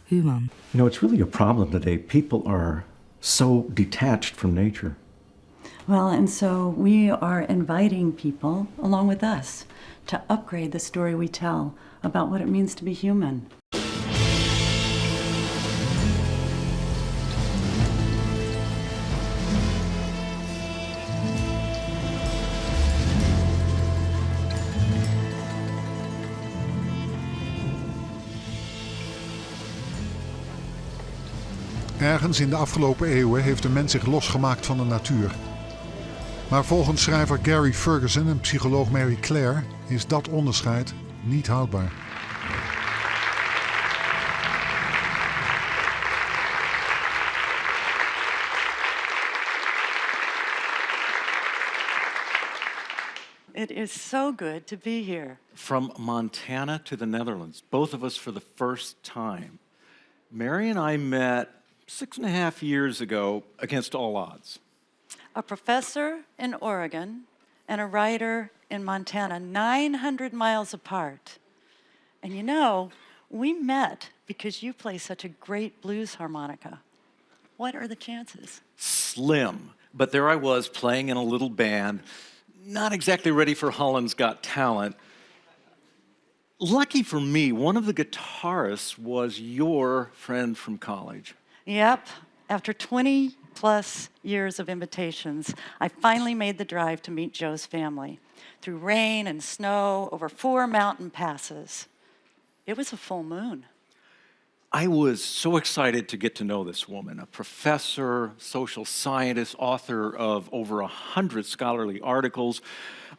human. You know, it's really a problem today. People are so detached from nature. Well, and so we are inviting people, along with us, to upgrade the story we tell about what it means to be human. Ergens in de afgelopen eeuwen heeft de mens zich losgemaakt van de natuur. Maar volgens schrijver Gary Ferguson en psycholoog Mary Clare is dat onderscheid niet houdbaar. It is so good to be here. From Montana to the Netherlands, both of us for the first time. Mary and I met 6.5 years ago against all odds. A professor in Oregon and a writer in Montana, 900 miles apart. And you know, we met because you play such a great blues harmonica. What are the chances? Slim. But there I was playing in a little band, not exactly ready for Holland's Got Talent. Lucky for me, one of the guitarists was your friend from college. Yep. After 20 plus years of invitations, I finally made the drive to meet Joe's family. Through rain and snow, over 4 mountain passes. It was a full moon. I was so excited to get to know this woman, a professor, social scientist, author of over 100 scholarly articles,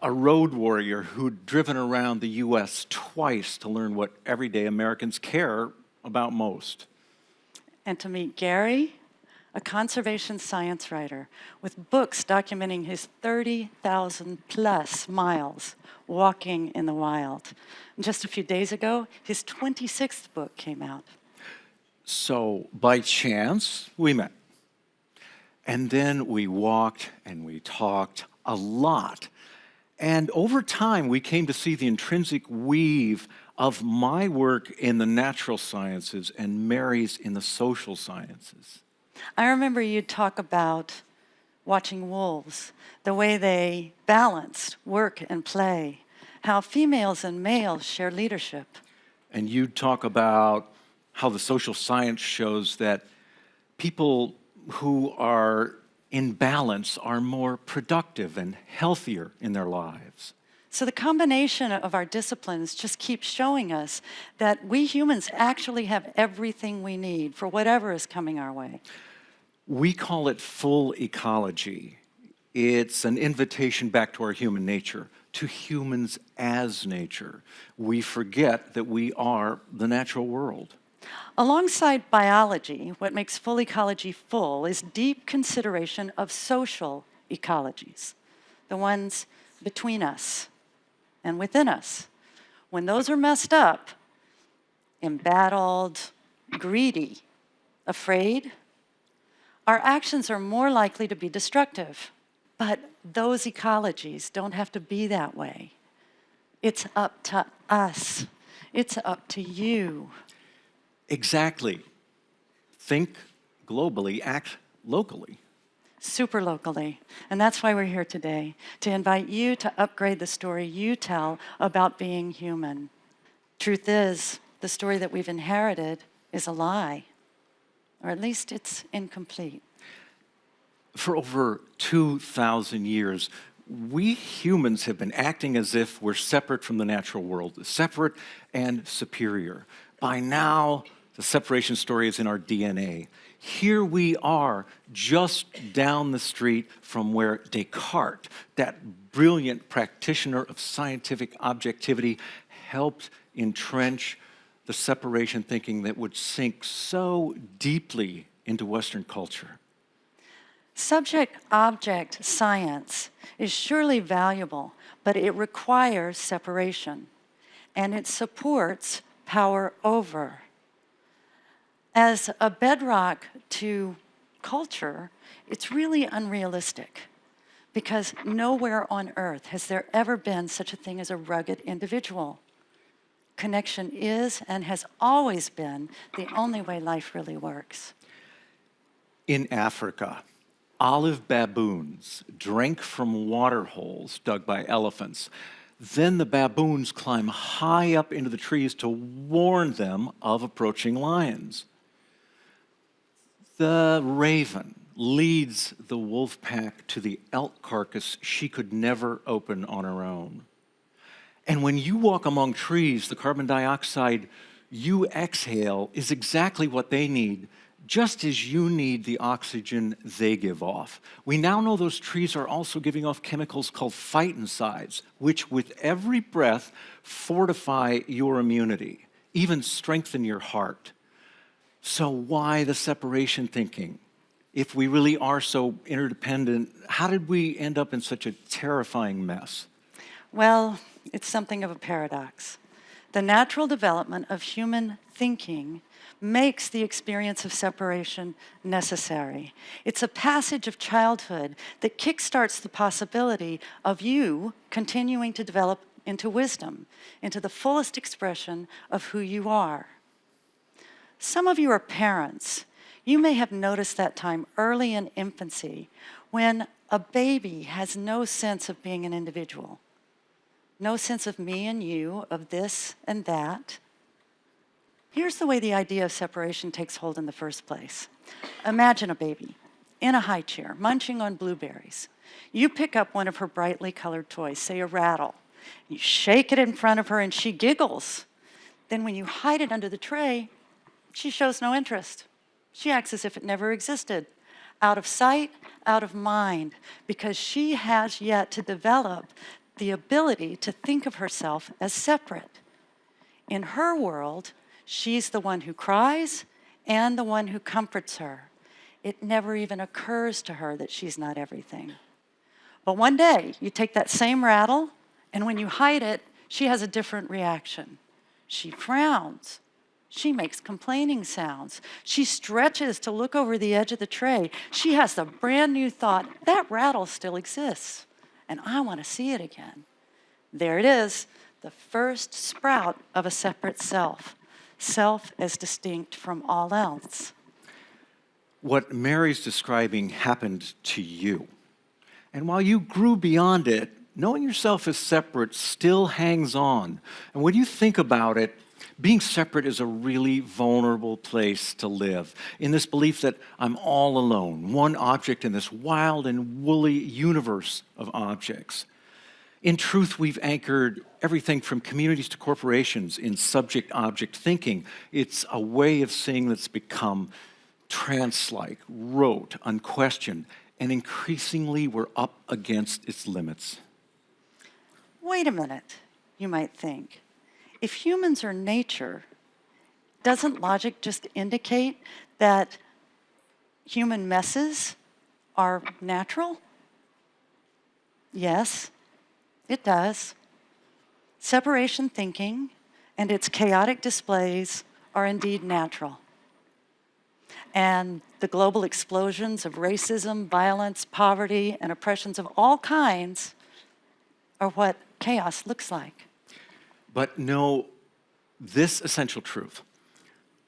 a road warrior who'd driven around the U.S. twice to learn what everyday Americans care about most. And to meet Gary, a conservation science writer with books documenting his 30,000 plus miles walking in the wild. And just a few days ago, his 26th book came out. So, by chance, we met. And then we walked and we talked a lot. And over time, we came to see the intrinsic weave of my work in the natural sciences and Mary's in the social sciences. I remember you'd talk about watching wolves, the way they balanced work and play, how females and males share leadership. And you'd talk about how the social science shows that people who are in balance are more productive and healthier in their lives. So the combination of our disciplines just keeps showing us that we humans actually have everything we need for whatever is coming our way. We call it full ecology. It's an invitation back to our human nature, to humans as nature. We forget that we are the natural world. Alongside biology, what makes full ecology full is deep consideration of social ecologies, the ones between us and within us. When those are messed up, embattled, greedy, afraid, our actions are more likely to be destructive. But those ecologies don't have to be that way. It's up to us. It's up to you. Exactly. Think globally, act locally. Super locally. And that's why we're here today, to invite you to upgrade the story you tell about being human. Truth is, the story that we've inherited is a lie, or at least it's incomplete. For over 2,000 years, we humans have been acting as if we're separate from the natural world, separate and superior. By now, the separation story is in our DNA. Here we are, just down the street from where Descartes, that brilliant practitioner of scientific objectivity, helped entrench the separation thinking that would sink so deeply into Western culture. Subject-object science is surely valuable, but it requires separation, and it supports power over. As a bedrock to culture, it's really unrealistic, because nowhere on earth has there ever been such a thing as a rugged individual. Connection is and has always been the only way life really works. In Africa, olive baboons drank from water holes dug by elephants. Then the baboons climb high up into the trees to warn them of approaching lions. The raven leads the wolf pack to the elk carcass she could never open on her own. And when you walk among trees, the carbon dioxide you exhale is exactly what they need, just as you need the oxygen they give off. We now know those trees are also giving off chemicals called phytoncides, which with every breath fortify your immunity, even strengthen your heart. So why the separation thinking? If we really are so interdependent, how did we end up in such a terrifying mess? Well, it's something of a paradox. The natural development of human thinking makes the experience of separation necessary. It's a passage of childhood that kickstarts the possibility of you continuing to develop into wisdom, into the fullest expression of who you are. Some of you are parents. You may have noticed that time early in infancy when a baby has no sense of being an individual, no sense of me and you, of this and that. Here's the way the idea of separation takes hold in the first place. Imagine a baby in a high chair, munching on blueberries. You pick up one of her brightly colored toys, say a rattle. You shake it in front of her and she giggles. Then when you hide it under the tray, she shows no interest. She acts as if it never existed. Out of sight, out of mind, because she has yet to develop the ability to think of herself as separate. In her world, she's the one who cries and the one who comforts her. It never even occurs to her that she's not everything. But one day, you take that same rattle, and when you hide it, she has a different reaction. She frowns. She makes complaining sounds. She stretches to look over the edge of the tray. She has the brand new thought, that rattle still exists, and I want to see it again. There it is, the first sprout of a separate self. Self as distinct from all else. What Mary's describing happened to you. And while you grew beyond it, knowing yourself as separate still hangs on. And when you think about it, being separate is a really vulnerable place to live, in this belief that I'm all alone, one object in this wild and woolly universe of objects. In truth, we've anchored everything from communities to corporations in subject-object thinking. It's a way of seeing that's become trance-like, rote, unquestioned, and increasingly we're up against its limits. Wait a minute, you might think. If humans are nature, doesn't logic just indicate that human messes are natural? Yes, it does. Separation thinking and its chaotic displays are indeed natural. And the global explosions of racism, violence, poverty, and oppressions of all kinds are what chaos looks like. But know this essential truth.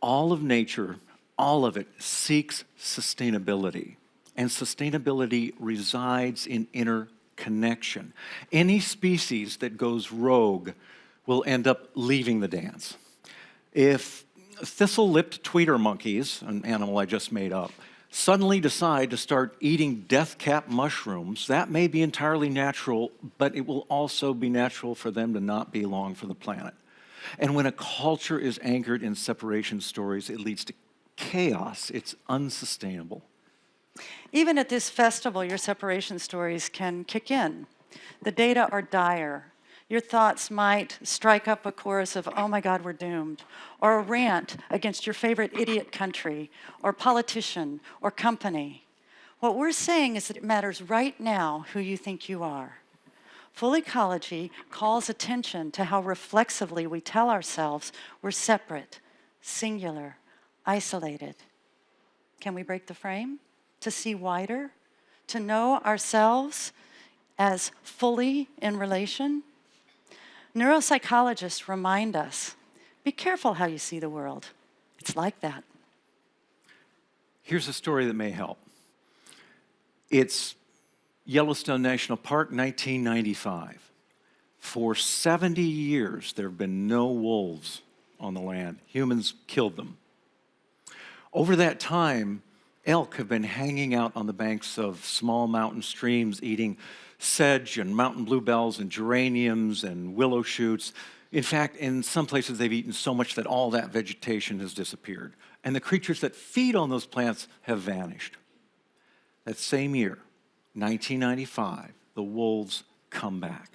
All of nature, all of it, seeks sustainability. And sustainability resides in interconnection. Any species that goes rogue will end up leaving the dance. If thistle-lipped tweeter monkeys, an animal I just made up, suddenly decide to start eating death-cap mushrooms, that may be entirely natural, but it will also be natural for them to not be long for the planet. And when a culture is anchored in separation stories, it leads to chaos. It's unsustainable. Even at this festival, your separation stories can kick in. The data are dire. Your thoughts might strike up a chorus of, oh my God, we're doomed, or a rant against your favorite idiot country, or politician, or company. What we're saying is that it matters right now who you think you are. Full Ecology calls attention to how reflexively we tell ourselves we're separate, singular, isolated. Can we break the frame? To see wider? To know ourselves as fully in relation? Neuropsychologists remind us Be careful how you see the world. It's like that. Here's a story that may help. It's Yellowstone National Park, 1995. For 70 years, there have been no wolves on the land. Humans killed them. Over that time, elk have been hanging out on the banks of small mountain streams, eating sedge and mountain bluebells and geraniums and willow shoots. In fact, in some places, they've eaten so much that all that vegetation has disappeared. And the creatures that feed on those plants have vanished. That same year, 1995, the wolves come back.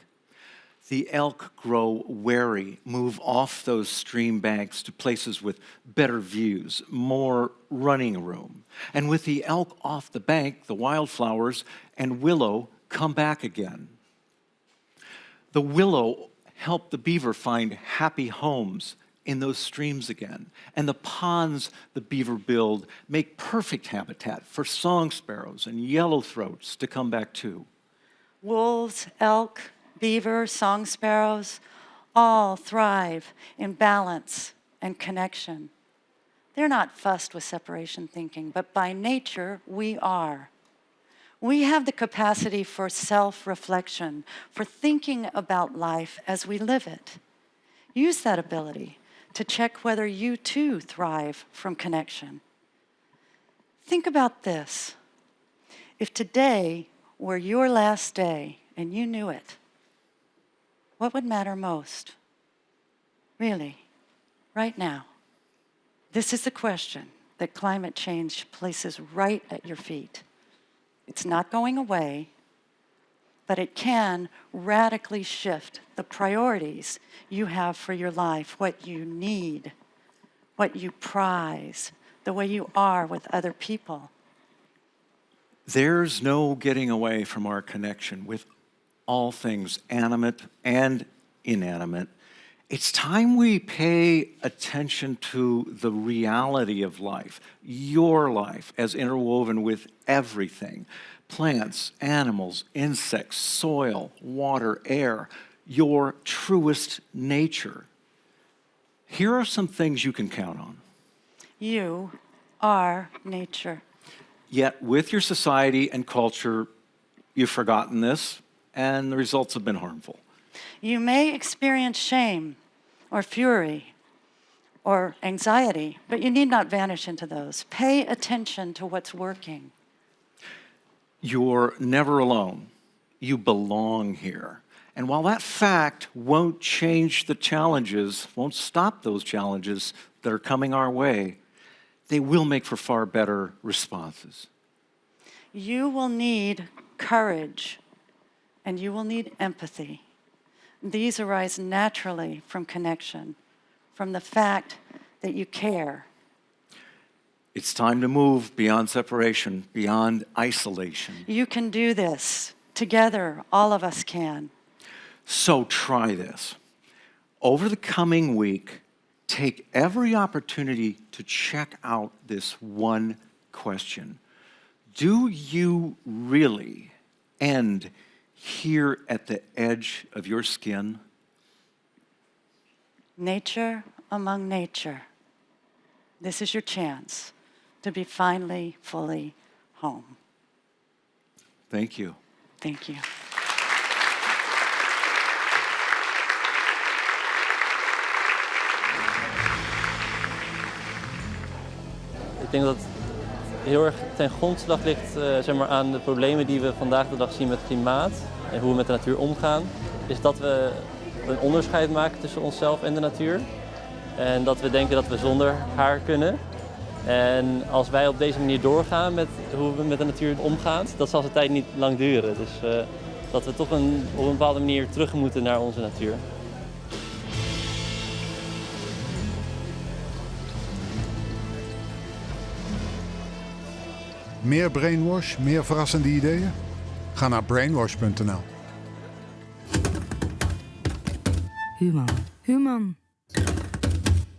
The elk grow wary, move off those stream banks to places with better views, more running room. And with the elk off the bank, the wildflowers and willow come back again. The willow help the beaver find happy homes in those streams again. And the ponds the beaver build make perfect habitat for song sparrows and yellowthroats to come back too. Wolves, elk, beaver, song sparrows, all thrive in balance and connection. They're not fussed with separation thinking, but by nature, we are. We have the capacity for self-reflection, for thinking about life as we live it. Use that ability to check whether you too thrive from connection. Think about this. If today were your last day and you knew it, what would matter most? Really, right now. This is the question that climate change places right at your feet. It's not going away, but it can radically shift the priorities you have for your life, what you need, what you prize, the way you are with other people. There's no getting away from our connection with all things animate and inanimate. It's time we pay attention to the reality of life, your life as interwoven with everything. Plants, animals, insects, soil, water, air, your truest nature. Here are some things you can count on. You are nature. Yet with your society and culture, you've forgotten this, and the results have been harmful. You may experience shame or fury or anxiety, but you need not vanish into those. Pay attention to what's working. You're never alone. You belong here. And while that fact won't change the challenges, won't stop those challenges that are coming our way, they will make for far better responses. You will need courage, and you will need empathy. These arise naturally from connection, from the fact that you care. It's time to move beyond separation, beyond isolation. You can do this. Together, all of us can. So try this. Over the coming week, take every opportunity to check out this one question. Do you really end here at the edge of your skin? Nature among nature. This is your chance to be finally, fully home. Thank you. Thank you. Ik denk dat het heel erg ten grondslag ligt zeg maar aan de problemen die we vandaag de dag zien met het klimaat en hoe we met de natuur omgaan. Is dat we een onderscheid maken tussen onszelf en de natuur. En dat we denken dat we zonder haar kunnen. En als wij op deze manier doorgaan met hoe we met de natuur omgaan, dat zal de tijd niet lang duren. Dus dat we toch op een bepaalde manier terug moeten naar onze natuur. Meer Brainwash, meer verrassende ideeën? Ga naar brainwash.nl. Human.